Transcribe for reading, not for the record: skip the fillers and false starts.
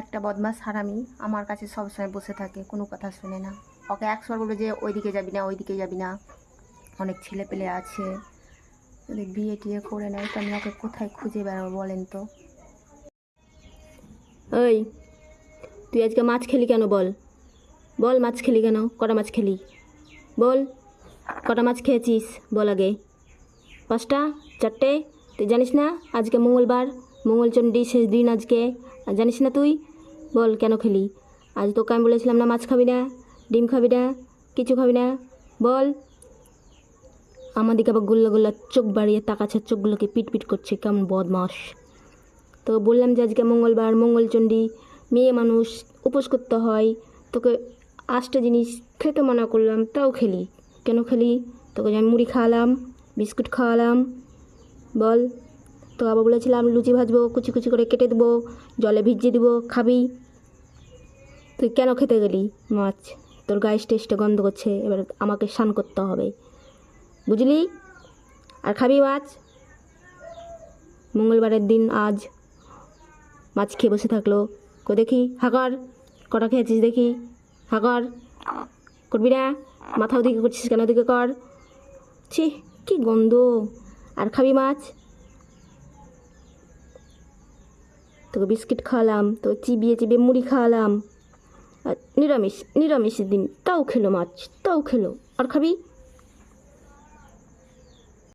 একটা বদমাস হারামি আমার কাছে সবসময় বসে থাকে, কোনো কথা শুনে না। ওকে একশোবার বলবো যে ওইদিকে যাবি না, ওইদিকে যাবি না, অনেক ছেলে পেলে আছে, যদি বিয়ে টিয়ে করে নেয় তো আমি ওকে কোথায় খুঁজে বেড়াবো বলেন তো। ওই, তুই আজকে মাছ খেলি কেন? বল বল, মাছ খেলি কেন? কটা মাছ খেলি? বল, কটা মাছ খেয়েছিস? বল আগে। 5টা? 4টে? তুই জানিস না আজকে মঙ্গলবার, মঙ্গলচণ্ডী শেষ দিন আজকে? আর জানিস না তুই? বল কেন খেলি? আজ তোকে আমি বলেছিলাম না মাছ খাবি না, ডিম খাবি না, কিছু খাবি না? বল। আমার দিকে আবার গোল্লা গোল্লা চোখ বাড়িয়ে তাকাচ্ছে, চোখগুলোকে পিট পিট করছে, কেমন বদমাস। তো বললাম যে আজকে মঙ্গলবার, মঙ্গলচণ্ডী, মেয়ে মানুষ, উপোস করতে হয়। তোকে 8টা জিনিস খেতে মানা করলাম, তাও খেলি। কেন খেলি? তোকে আমি মুড়ি খাওয়ালাম, বিস্কুট খাওয়ালাম। বল। তো আবার বলেছিলাম লুচি ভাজবো, কুচি কুচি করে কেটে দেবো, জলে ভিজিয়ে দেবো, খাবি। তুই কেন খেতে গেলি মাছ? তোর গায়ে টেস্টে গন্ধ করছে, এবার আমাকে স্নান করতে হবে, বুঝলি? আর খাবি মাছ? মঙ্গলবারের দিন আজ মাছ খেয়ে বসে থাকলো। দেখি হাকর, কটা খেয়েছিস দেখি, হাকর। করবি না? মাথা ওদিকে করছিস কেন? ওদিকে কর। ছি, কি গন্ধ। আর খাবি মাছ? তোকে বিস্কিট খাওয়ালাম, তোকে চিবিয়ে চিবিয়ে মুড়ি খাওয়ালাম। আর নিরামিষের দিন তাও খেলো মাছ, তাও খেলো। আর খাবি?